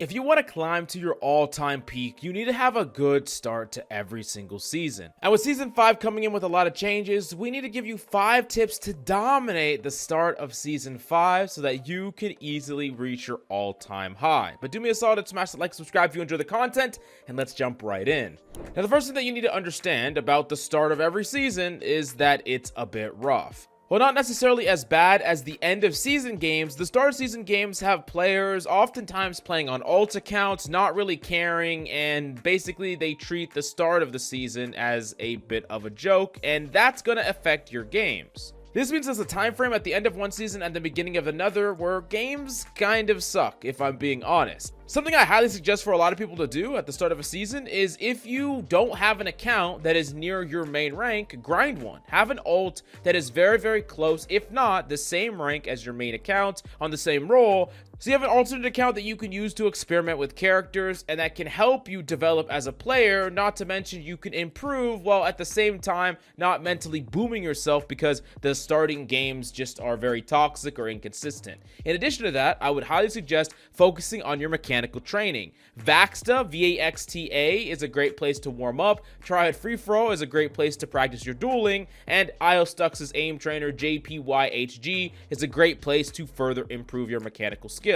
If you want to climb to your all-time peak, you need to have a good start to every single season. And with Season 5 coming in with a lot of changes, we need to give you 5 tips to dominate the start of Season 5 so that you can easily reach your all-time high. But do me a solid and smash the like, subscribe if you enjoy the content, and let's jump right in. Now, the first thing that you need to understand about the start of every season is that it's a bit rough. Well, not necessarily as bad as the end of season games, the start of season games have players oftentimes playing on alt accounts, not really caring, and basically they treat the start of the season as a bit of a joke, and that's going to affect your games. This means there's a time frame at the end of one season and the beginning of another where games kind of suck, if I'm being honest. Something I highly suggest for a lot of people to do at the start of a season is if you don't have an account that is near your main rank, grind one. Have an ult that is very, very close, if not the same rank as your main account on the same role. So you have an alternate account that you can use to experiment with characters and that can help you develop as a player, not to mention you can improve while at the same time not mentally booming yourself because the starting games just are very toxic or inconsistent. In addition to that, I would highly suggest focusing on your mechanical training. Vaxta, V-A-X-T-A, is a great place to warm up. Triad Free For All is a great place to practice your dueling, and IOStux's aim trainer, JPYHG, is a great place to further improve your mechanical skill.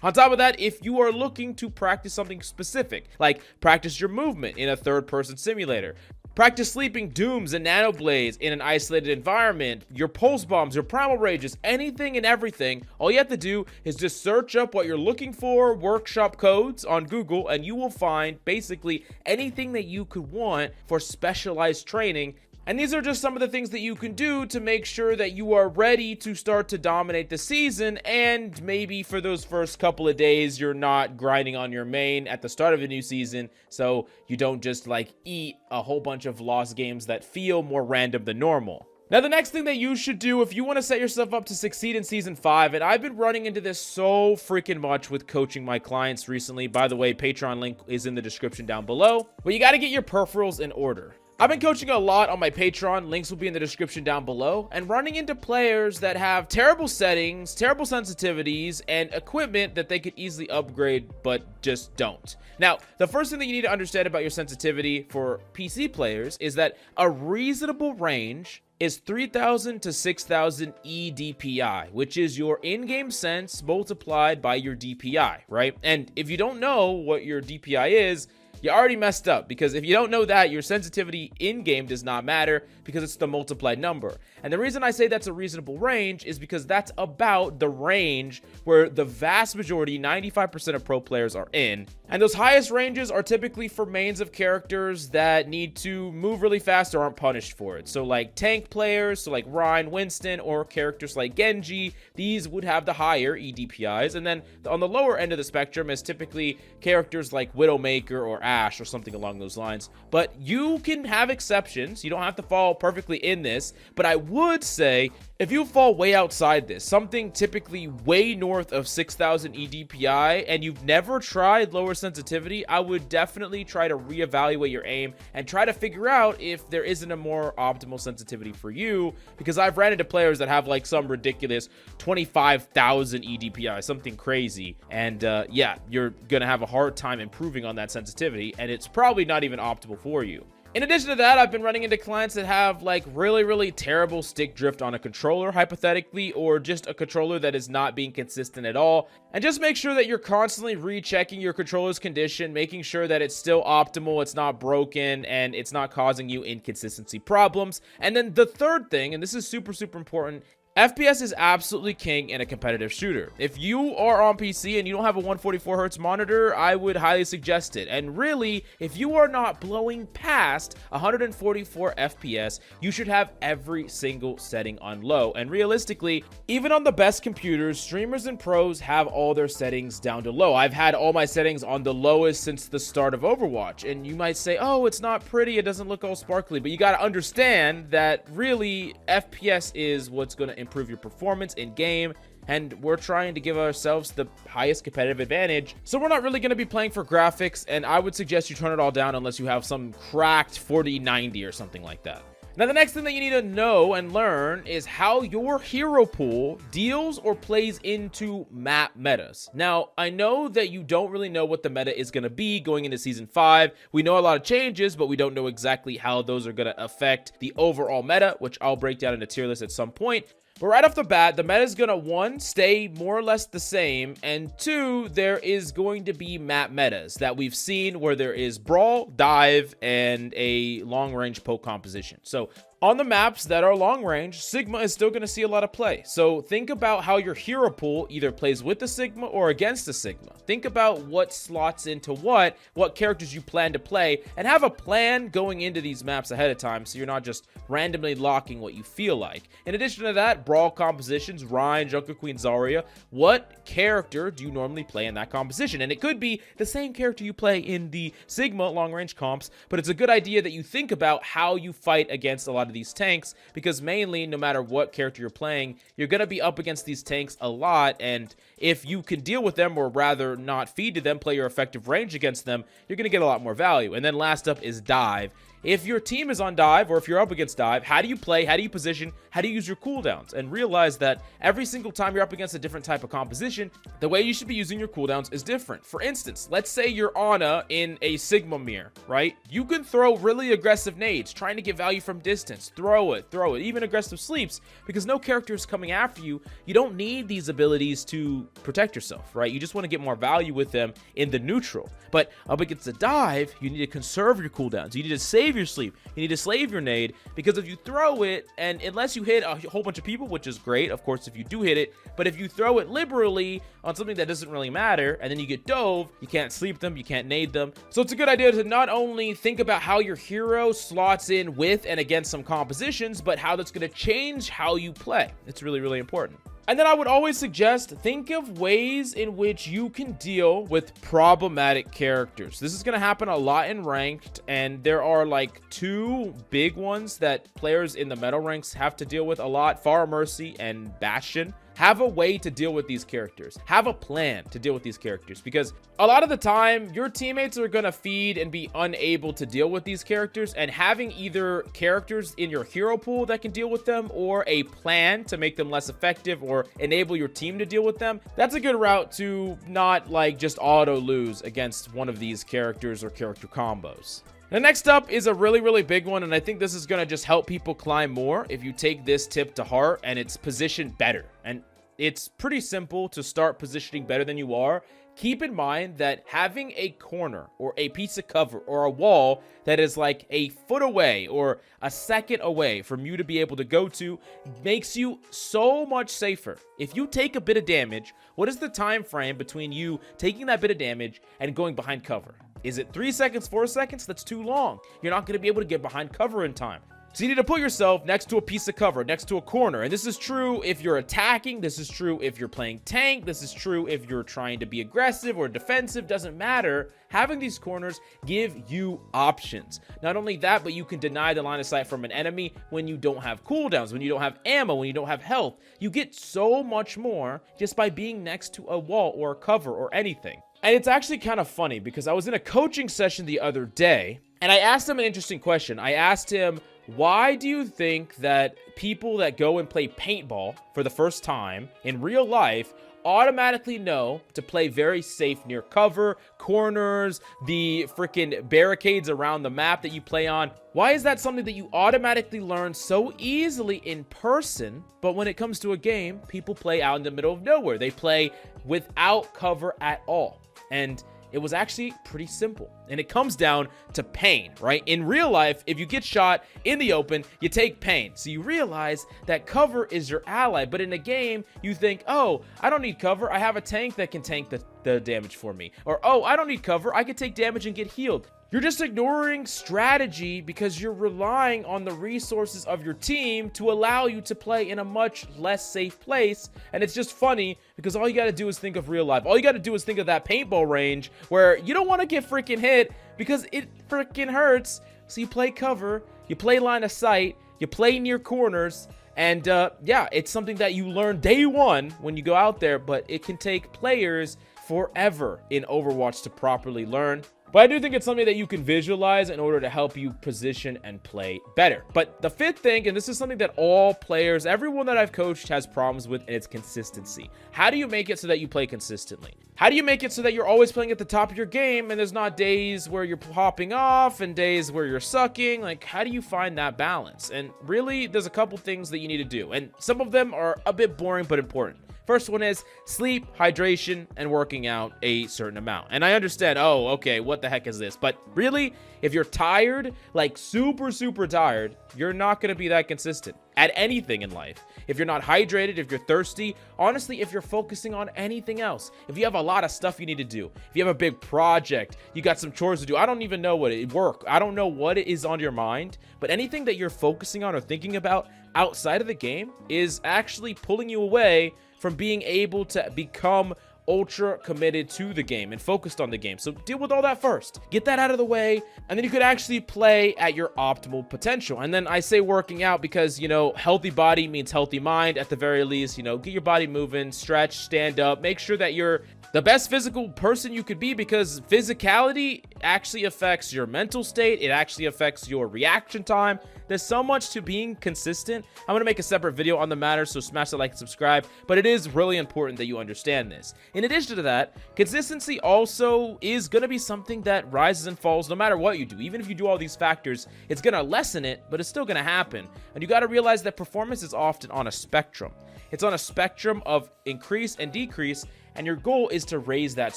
On top of that, if you are looking to practice something specific, like practice your movement in a third-person simulator, practice sleeping dooms and nanoblades in an isolated environment, your pulse bombs, your primal rages, anything and everything, all you have to do is just search up what you're looking for, workshop codes on Google, and you will find basically anything that you could want for specialized training. And these are just some of the things that you can do to make sure that you are ready to start to dominate the season, and maybe for those first couple of days you're not grinding on your main at the start of a new season, so you don't just like eat a whole bunch of lost games that feel more random than normal. Now, the next thing that you should do if you want to set yourself up to succeed in Season 5, and I've been running into this so freaking much with coaching my clients recently. By the way, Patreon link is in the description down below. But you got to get your peripherals in order. I've been coaching a lot on my Patreon, links will be in the description down below, and running into players that have terrible settings, terrible sensitivities, and equipment that they could easily upgrade, but just don't. Now, the first thing that you need to understand about your sensitivity for PC players is that a reasonable range is 3000 to 6000 EDPI, which is your in-game sense multiplied by your DPI, right? And if you don't know what your DPI is, you already messed up, because if you don't know that, your sensitivity in-game does not matter because it's the multiplied number. And the reason I say that's a reasonable range is because that's about the range where the vast majority, 95% of pro players are in. And those highest ranges are typically for mains of characters that need to move really fast or aren't punished for it. So like tank players, so like Ryan, Winston, or characters like Genji, these would have the higher EDPIs. And then on the lower end of the spectrum is typically characters like Widowmaker or Ashe or something along those lines. But you can have exceptions. You don't have to fall perfectly in this, but I would say if you fall way outside this, something typically way north of 6000 EDPI, and you've never tried lower sensitivity, I would definitely try to reevaluate your aim and try to figure out if there isn't a more optimal sensitivity for you, because I've ran into players that have like some ridiculous 25,000 EDPI, something crazy, and yeah, you're gonna have a hard time improving on that sensitivity, and it's probably not even optimal for you. In addition to that, I've been running into clients that have like really terrible stick drift on a controller, hypothetically, or just a controller that is not being consistent at all. And just make sure that you're constantly rechecking your controller's condition, making sure that it's still optimal, it's not broken, and it's not causing you inconsistency problems. And then the third thing, and this is super important, FPS is absolutely king in a competitive shooter. If you are on PC and you don't have a 144Hz monitor, I would highly suggest it. And really, if you are not blowing past 144 FPS, you should have every single setting on low. And realistically, even on the best computers, streamers and pros have all their settings down to low. I've had all my settings on the lowest since the start of Overwatch. And you might say, oh, it's not pretty, it doesn't look all sparkly. But you got to understand that really, FPS is what's going to improve your performance in game, and we're trying to give ourselves the highest competitive advantage, so we're not really going to be playing for graphics, and I would suggest you turn it all down unless you have some cracked 4090 or something like that. Now, the next thing that you need to know and learn is how your hero pool deals or plays into map metas. Now, I know that you don't really know what the meta is going to be going into Season 5. We know a lot of changes, but we don't know exactly how those are going to affect the overall meta, which I'll break down in a tier list at some point. But right off the bat, the meta is going to, 1, stay more or less the same, and 2, there is going to be map metas that we've seen where there is brawl, dive, and a long-range poke composition. So on the maps that are long range, Sigma is still going to see a lot of play. So think about how your hero pool either plays with the Sigma or against the Sigma. Think about what slots into what characters you plan to play, and have a plan going into these maps ahead of time so you're not just randomly locking what you feel like. In addition to that, brawl compositions, Ryan, Junker Queen, Zarya, what character do you normally play in that composition? And it could be the same character you play in the Sigma long range comps, but it's a good idea that you think about how you fight against a lot of these tanks, because mainly, no matter what character you're playing, you're going to be up against these tanks a lot, and if you can deal with them, or rather not feed to them, play your effective range against them, you're going to get a lot more value. And then last up is dive. If your team is on dive, or if you're up against dive, how do you play, how do you position, how do you use your cooldowns? And realize that every single time you're up against a different type of composition, the way you should be using your cooldowns is different. For instance, let's say you're Ana in a Sigma mirror, right? You can throw really aggressive nades, trying to get value from distance. Throw it, even aggressive sleeps, because no character is coming after you. You don't need these abilities to protect yourself, right? You just want to get more value with them in the neutral. But up against the dive, you need to conserve your cooldowns. You need to save your sleep. You need to save your nade, because if you throw it, and unless you hit a whole bunch of people, which is great, of course, if you do hit it, but if you throw it liberally on something that doesn't really matter, and then you get dove, you can't sleep them, you can't nade them. So it's a good idea to not only think about how your hero slots in with and against some compositions, but how that's going to change how you play. It's really, really important. And then I would always suggest, think of ways in which you can deal with problematic characters. This is going to happen a lot in ranked, and there are like 2 big ones that players in the metal ranks have to deal with a lot: Far Mercy and Bastion. Have a way to deal with these characters. Have a plan to deal with these characters, because a lot of the time your teammates are going to feed and be unable to deal with these characters, and having either characters in your hero pool that can deal with them, or a plan to make them less effective or enable your team to deal with them, that's a good route to not like just auto lose against one of these characters or character combos. Now, next up is a really, really big one, and I think this is going to just help people climb more if you take this tip to heart, and it's position better. And it's pretty simple to start positioning better than you are. Keep in mind that having a corner or a piece of cover or a wall that is like a foot away or a second away from you to be able to go to makes you so much safer. If you take a bit of damage, what is the time frame between you taking that bit of damage and going behind cover? Is it 3 seconds, 4 seconds? That's too long. You're not going to be able to get behind cover in time. So you need to put yourself next to a piece of cover, next to a corner. And this is true if you're attacking. This is true if you're playing tank. This is true if you're trying to be aggressive or defensive. Doesn't matter. Having these corners give you options. Not only that, but you can deny the line of sight from an enemy when you don't have cooldowns, when you don't have ammo, when you don't have health. You get so much more just by being next to a wall or a cover or anything. And it's actually kind of funny, because I was in a coaching session the other day, and I asked him an interesting question. I asked him, why do you think that people that go and play paintball for the first time in real life automatically know to play very safe near cover, corners, the freaking barricades around the map that you play on? Why is that something that you automatically learn so easily in person, but when it comes to a game, people play out in the middle of nowhere? They play without cover at all. And it was actually pretty simple. And it comes down to pain, right? In real life, if you get shot in the open, you take pain. So you realize that cover is your ally. But in a game, you think, oh, I don't need cover. I have a tank that can tank the damage for me. Or, oh, I don't need cover. I can take damage and get healed. You're just ignoring strategy because you're relying on the resources of your team to allow you to play in a much less safe place. And it's just funny because all you got to do is think of real life. All you got to do is think of that paintball range where you don't want to get freaking hit because it freaking hurts. So you play cover, you play line of sight, you play near corners. And yeah, it's something that you learn day one when you go out there, but it can take players forever in Overwatch to properly learn. But I do think it's something that you can visualize in order to help you position and play better. But the fifth thing, and this is something that all players, everyone that I've coached has problems with, and it's consistency. How do you make it so that you play consistently? How do you make it so that you're always playing at the top of your game and there's not days where you're popping off and days where you're sucking? Like, how do you find that balance? And really, there's a couple things that you need to do, and some of them are a bit boring but important. First one is sleep, hydration, and working out a certain amount. And I understand, oh, okay, what the heck is this? But really, if you're tired, like super tired, you're not going to be that consistent at anything in life. If you're not hydrated, if you're thirsty, honestly, if you're focusing on anything else, if you have a lot of stuff you need to do, if you have a big project, you got some chores to do, I don't even know what it work. I don't know what it is on your mind, but anything that you're focusing on or thinking about outside of the game is actually pulling you away from being able to become ultra committed to the game and focused on the game. So deal with all that first. Get that out of the way, and then you could actually play at your optimal potential. And then I say working out because, you know, healthy body means healthy mind at the very least. You know, get your body moving, stretch, stand up, make sure that you're the best physical person you could be, because physicality actually affects your mental state. It actually affects your reaction time. There's so much to being consistent. I'm going to make a separate video on the matter, so smash the like and subscribe. But it is really important that you understand this. In addition to that, consistency also is going to be something that rises and falls no matter what you do. Even if you do all these factors, it's going to lessen it, but it's still going to happen. And you got to realize that performance is often on a spectrum. It's on a spectrum of increase and decrease, and your goal is to raise that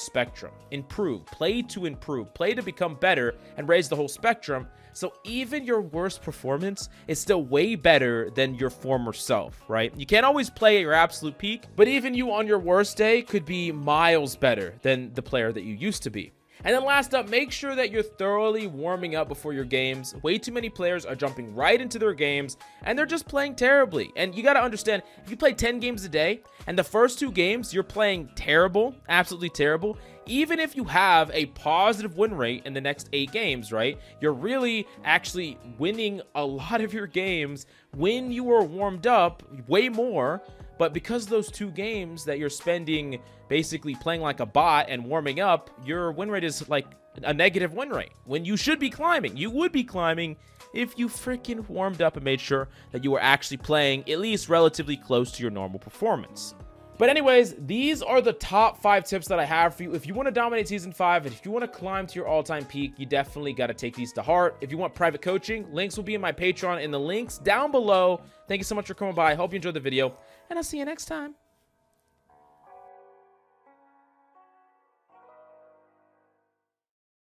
spectrum. Improve, play to become better, and raise the whole spectrum. So even your worst performance is still way better than your former self, right? You can't always play at your absolute peak, but even you on your worst day could be miles better than the player that you used to be. And then last up, make sure that you're thoroughly warming up before your games. Way too many players are jumping right into their games, and they're just playing terribly. And you got to understand, if you play 10 games a day, and the first 2 games you're playing terrible, absolutely terrible, even if you have a positive win rate in the next 8 games, right? You're really actually winning a lot of your games when you are warmed up way more. But because those 2 games that you're spending basically playing like a bot and warming up, your win rate is like a negative win rate when you should be climbing. You would be climbing if you freaking warmed up and made sure that you were actually playing at least relatively close to your normal performance. But anyways, these are the top 5 tips that I have for you. If you want to dominate Season 5, and if you want to climb to your all-time peak, you definitely got to take these to heart. If you want private coaching, links will be in my Patreon in the links down below. Thank you so much for coming by. I hope you enjoyed the video, and I'll see you next time.